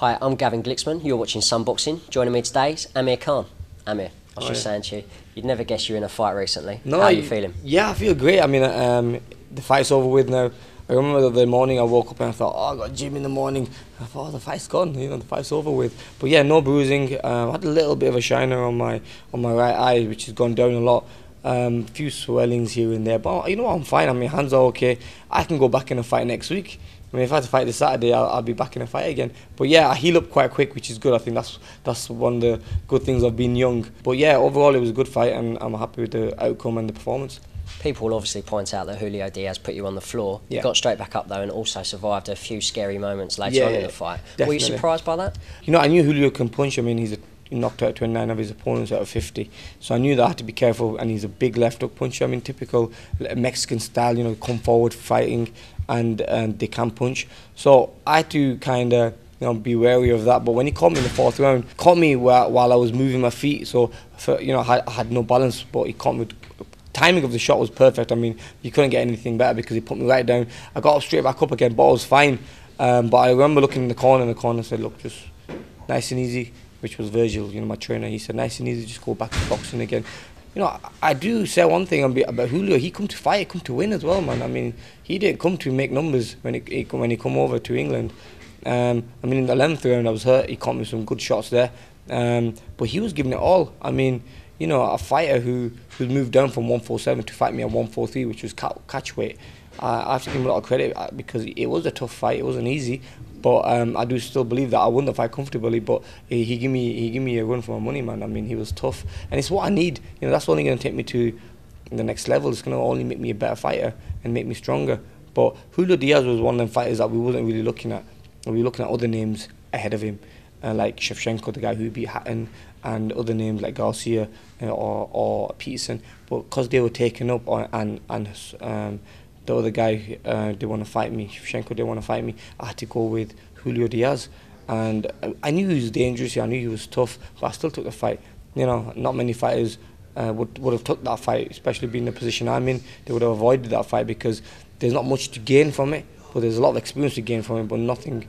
Hi, I'm Gavin Glicksman. You're watching Sunboxing. Joining me today is Amir Khan. Amir, I was just saying to you, you'd never guess you were in a fight recently. No, how are you feeling? Yeah, I feel great. I mean, the fight's over with now. I remember the morning I woke up and I thought, oh, I got gym in the morning. I thought, oh, the fight's gone, the fight's over with. But yeah, no bruising. I had a little bit of a shiner on my right eye, which has gone down a lot. Few swellings here and there, but you know what, I'm fine. I mean, hands are okay. I can go back in a fight next week. I mean, if I had to fight this Saturday, I'll be back in a fight again. But yeah, I heal up quite quick, which is good. I think that's one of the good things of being young. But yeah, overall it was a good fight, and I'm happy with the outcome and the performance. People will obviously point out that Julio Diaz put you on the floor. Yeah. You got straight back up though, and also survived a few scary moments later on in the fight. Definitely. Were you surprised by that? You know, I knew Julio can punch. I mean, he knocked out 29 of his opponents out of 50. So I knew that I had to be careful, and he's a big left hook puncher. I mean, typical Mexican style, come forward fighting, and they can punch. So I had to kind of be wary of that. But when he caught me in the fourth round, caught me while I was moving my feet. So I had no balance, but he caught me. Timing of the shot was perfect. I mean, you couldn't get anything better because he put me right down. I got up straight back up again, but I was fine. But I remember looking in the corner, and the corner said, look, just nice and easy, which was Virgil, my trainer. He said, nice and easy, just go back to boxing again. I do say one thing about Julio. He come to fight, come to win as well, man. I mean, he didn't come to make numbers when he come over to England. I mean, in the 11th round, I was hurt. He caught me some good shots there. But he was giving it all. I mean, a fighter who's moved down from 147 to fight me at 143, which was catch weight. I have to give him a lot of credit because it was a tough fight. It wasn't easy, but I do still believe that I won the fight comfortably. But he gave me a run for my money, man. I mean, he was tough, and it's what I need. That's only going to take me to the next level. It's going to only make me a better fighter and make me stronger. But Julio Diaz was one of them fighters that we wasn't really looking at. We were looking at other names ahead of him, like Shevchenko, the guy who beat Hatton, and other names like Garcia or Peterson. But because they were taken up, and the other guy they want to fight me, Shevchenko, they want to fight me, I had to go with Julio Diaz. And I knew he was dangerous, I knew he was tough, but I still took the fight. Not many fighters would have took that fight, especially being in the position I'm in. They would have avoided that fight because there's not much to gain from it, but there's a lot of experience to gain from it, but nothing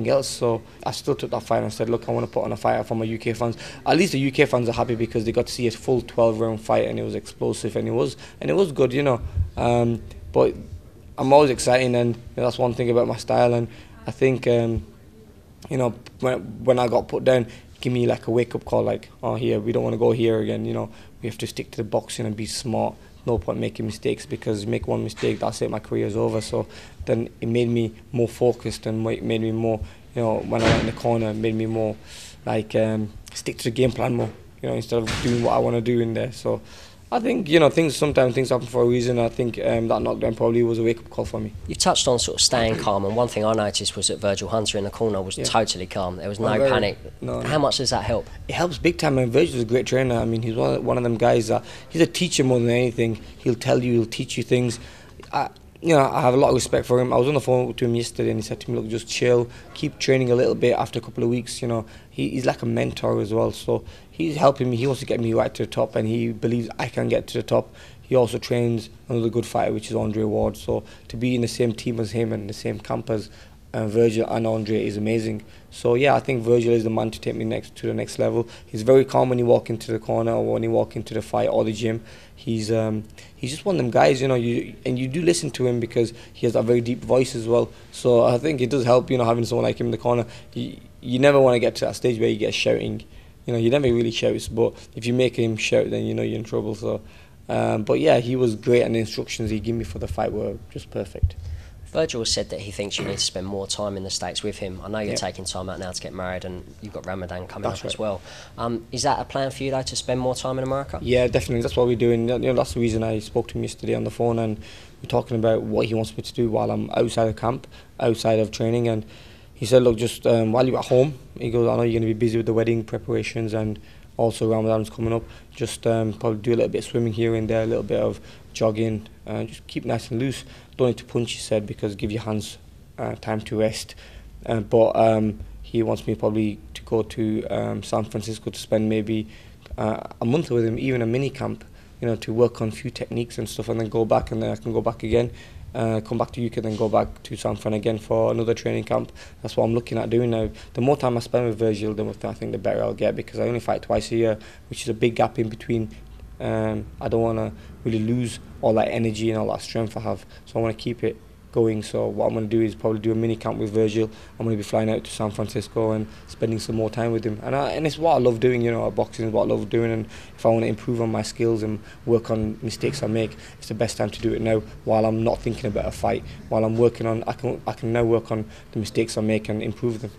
else. So I still took that fight and said, look, I want to put on a fight for my UK fans. At least the UK fans are happy because they got to see a full 12-round fight, and it was explosive, and it was good, but I'm always exciting, and that's one thing about my style. And I think when I got put down, give me like a wake-up call, like, oh, here, we don't want to go here again. We have to stick to the boxing and be smart. No point making mistakes, because make one mistake, that's it, my career's over. So then it made me more focused, and made me more, when I went in the corner, it made me more like stick to the game plan more, instead of doing what I want to do in there. So I think sometimes things happen for a reason. I think that knockdown probably was a wake-up call for me. You touched on sort of staying calm, and one thing I noticed was that Virgil Hunter in the corner was totally calm. There was no panic. No. How much does that help? It helps big time, and Virgil's a great trainer. I mean, he's one of them guys that he's a teacher more than anything. He'll tell you, he'll teach you things. I have a lot of respect for him. I was on the phone to him yesterday, and he said to me, look, just chill, keep training a little bit. After a couple of weeks, he's like a mentor as well. So he's helping me. He wants to get me right to the top, and he believes I can get to the top. He also trains another good fighter, which is Andre Ward. So to be in the same team as him and the same camp as Virgil and Andre is amazing. So yeah, I think Virgil is the man to take me to the next level. He's very calm when you walk into the corner or when you walk into the fight or the gym. He's just one of them guys, you do listen to him because he has a very deep voice as well. So I think it does help, having someone like him in the corner. You never want to get to that stage where you get shouting. He never really shouts, but if you make him shout, then you're in trouble. So, but yeah, he was great, and the instructions he gave me for the fight were just perfect. Virgil has said that he thinks you need to spend more time in the States with him. I know you're taking time out now to get married, and you've got Ramadan coming up as well. Is that a plan for you, though, to spend more time in America? Yeah, definitely. That's what we're doing. That's the reason I spoke to him yesterday on the phone, and we're talking about what he wants me to do while I'm outside of camp, outside of training. And he said, look, just while you're at home, he goes, I know you're going to be busy with the wedding preparations, and also Ramadan's coming up. Just probably do a little bit of swimming here and there, a little bit of jogging, just keep nice and loose. Don't need to punch, he said, because give your hands time to rest. But he wants me probably to go to San Francisco to spend maybe a month with him, even a mini camp, to work on a few techniques and stuff, and then go back, and then I can go back again. come back to UK, then go back to San Fran again for another training camp. That's what I'm looking at doing now. The more time I spend with Virgil, the more I think the better I'll get, because I only fight twice a year, which is a big gap in between. I don't want to really lose all that energy and all that strength I have, so I want to keep it going. So what I'm going to do is probably do a mini camp with Virgil. I'm going to be flying out to San Francisco and spending some more time with him, and it's what I love doing, you know. Boxing is what I love doing, and if I want to improve on my skills and work on mistakes I make, it's the best time to do it now, while I'm not thinking about a fight. While I'm working on, I can now work on the mistakes I make and improve them.